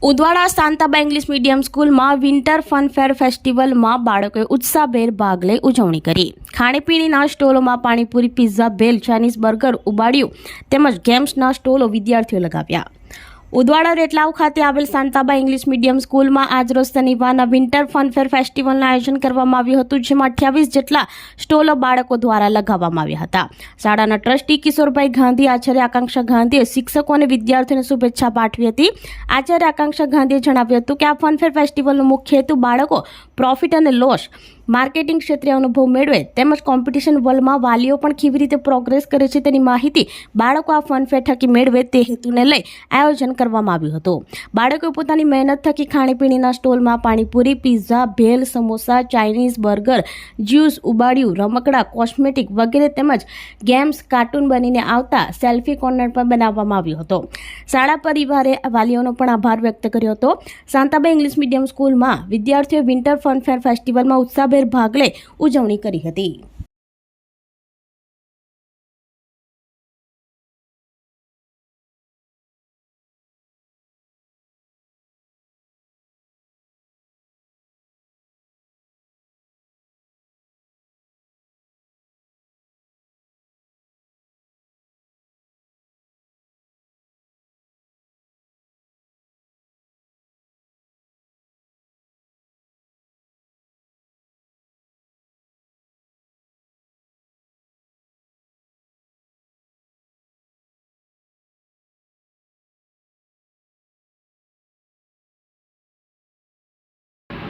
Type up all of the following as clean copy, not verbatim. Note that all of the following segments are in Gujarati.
ઉદવાડા શાંતાબા ઇંગ્લિશ મીડિયમ સ્કૂલમાં વિન્ટર ફન ફેર ફેસ્ટિવલમાં બાળકોએ ઉત્સાહભેર ભાગ લઈ ઉજવણી કરી. ખાણીપીણીના સ્ટોલોમાં panipuri, pizza, bhel, Chinese, burger, ઉબાડિયું તેમજ ગેમ્સના સ્ટોલો વિદ્યાર્થીઓ લગાવ્યા. ઉદવાડા રેટલાવ ખાતે આવેલ શાંતાબા ઇંગ્લિશ મીડિયમ સ્કૂલમાં આજરોજ શનિવારના વિન્ટર ફનફેર ફેસ્ટિવલનું આયોજન કરવામાં આવ્યું હતું, જેમાં 28 જેટલા સ્ટોલો બાળકો દ્વારા લગાવવામાં આવ્યા હતા. શાળાના ટ્રસ્ટી કિશોરભાઈ ગાંધી, આચાર્ય આકાંક્ષા ગાંધીએ શિક્ષકો અને વિદ્યાર્થીઓને શુભેચ્છા પાઠવી હતી. આચાર્ય આકાંક્ષા ગાંધીએ જણાવ્યું હતું કે આ ફનફેર ફેસ્ટિવલનો મુખ્ય હેતુ બાળકો પ્રોફિટ અને લોસ, માર્કેટિંગ ક્ષેત્રે અનુભવ મેળવે તેમજ કોમ્પિટિશન વર્લ્ડમાં વાલીઓ પણ કેવી રીતે પ્રોગ્રેસ કરે છે તેની માહિતી બાળકો આ ફનફેર થકી મેળવે તે હેતુને લઈ આયોજન કરવામાં આવ્યું હતું. બાળકોએ પોતાની મહેનત થકી ખાણીપીણીના સ્ટોલમાં panipuri, pizza, bhel, samosa, Chinese, burger, juice, ઉબાડિયું, રમકડા, કોસ્મેટિક વગેરે તેમજ ગેમ્સ, કાર્ટૂન બનીને આવતા સેલ્ફી કોર્નર પણ બનાવવામાં આવ્યો હતો. શાળા પરિવારે વાલીઓનો પણ આભાર વ્યક્ત કર્યો હતો. શાંતાબા ઇંગ્લિશ મીડિયમ સ્કૂલમાં વિદ્યાર્થીઓએ વિન્ટર ફનફેર ફેસ્ટિવલમાં ઉત્સાહભેર ભાગ લઈ ઉજવણી કરી હતી.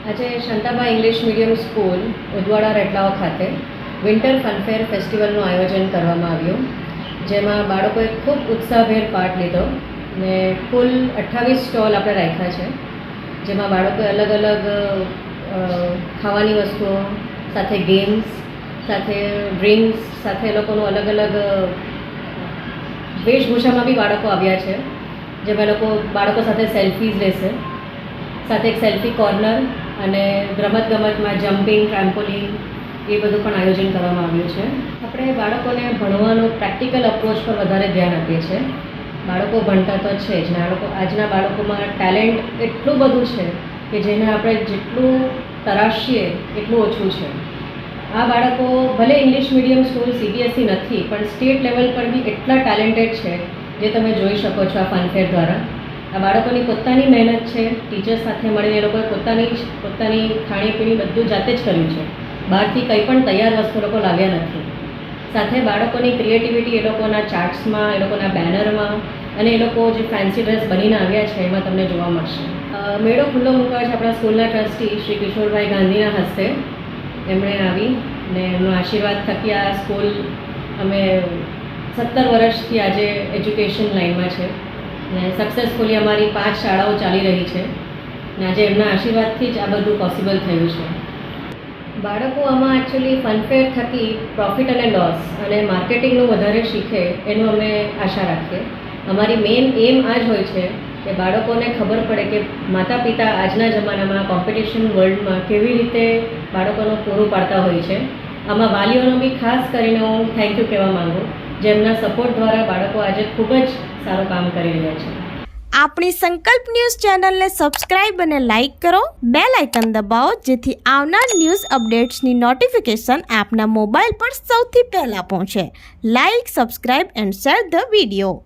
આજે Shantaba English medium school Udvada Retlav ખાતે વિન્ટર ફનફેર ફેસ્ટિવલનું આયોજન કરવામાં આવ્યું, જેમાં બાળકોએ ખૂબ ઉત્સાહભેર પાઠ લીધો ને કુલ 28 સ્ટોલ આપણે રાખ્યા છે, જેમાં બાળકોએ અલગ અલગ ખાવાની વસ્તુઓ સાથે ગેમ્સ સાથે ડ્રિંક્સ સાથે એ લોકોનું અલગ અલગ વેશભૂષામાં બી બાળકો આવ્યા છે, જેમાં લોકો બાળકો સાથે સેલ્ફીઝ લેશે, સાથે એક સેલ્ફી કોર્નર અને રમતગમતમાં જમ્પિંગ, ટ્રેમ્પોલિન એ બધું પણ આયોજન કરવામાં આવ્યું છે. આપણે બાળકોને ભણવાનો પ્રેક્ટિકલ અપ્રોચ પર વધારે ધ્યાન આપીએ છીએ. બાળકો ભણતા તો છે જ ને, આજના બાળકોમાં ટેલેન્ટ એટલું બધું છે કે જેને આપણે જેટલું તરાશીએ એટલું ઓછું છે. આ બાળકો ભલે ઇંગ્લિશ મીડિયમ સ્કૂલ CBSE નથી, પણ સ્ટેટ લેવલ પર બી એટલા ટેલેન્ટેડ છે જે તમે જોઈ શકો છો આ ફનફેર દ્વારા. આ બાળકોની પોતાની મહેનત છે. ટીચર્સ સાથે મળીને એ લોકોએ પોતાની ખાણીપીણી બધું જાતે જ કર્યું છે. બહારથી કંઈ પણ તૈયાર વસ્તુ લોકો લાવ્યા નથી. સાથે બાળકોની ક્રિએટિવિટી એ લોકોના ચાર્ટ્સમાં, એ લોકોના બેનરમાં અને એ લોકો જે ફેન્સી ડ્રેસ બનીને આવ્યા છે એમાં તમને જોવા મળશે. મેળો ખુલ્લો મૂકવા છે આપણા સ્કૂલના ટ્રસ્ટી શ્રી કિશોરભાઈ ગાંધીના હસ્તે. એમણે આવી ને એમનો આશીર્વાદ થકી આ સ્કૂલ અમે 17 વર્ષથી આજે એજ્યુકેશન લાઇનમાં છે ને સક્સેસફુલી અમારી 5 શાળાઓ ચાલી રહી છે ને આજે એમના આશીર્વાદથી જ આ બધું પોસિબલ થયું છે. બાળકો આમાં એકચ્યુઅલી ફનફેર થકી પ્રોફિટ અને લોસ અને માર્કેટિંગનું વધારે શીખે એનું અમે આશા રાખીએ. અમારી મેઇન એમ આ જ હોય છે કે બાળકોને ખબર પડે કે માતા પિતા આજના જમાનામાં કોમ્પિટિશન વર્લ્ડમાં કેવી રીતે બાળકોનું પૂરું પાડતા હોય છે. આમાં વાલીઓનો બી ખાસ કરીને હું થેન્ક યુ કહેવા માગું, જેમના સપોર્ટ દ્વારા બાળકો આજે ખૂબ જ સારું કામ કરી રહ્યા છે. આપણી સંકલ્પ ન્યૂઝ ચેનલને સબસ્ક્રાઇબ અને લાઇક કરો, બેલ આઇકન દબાવો જેથી આવનાર ન્યૂઝ અપડેટ્સની નોટિફિકેશન આપના મોબાઈલ પર સૌથી પહેલાં પહોંચે. Like, subscribe and share the video.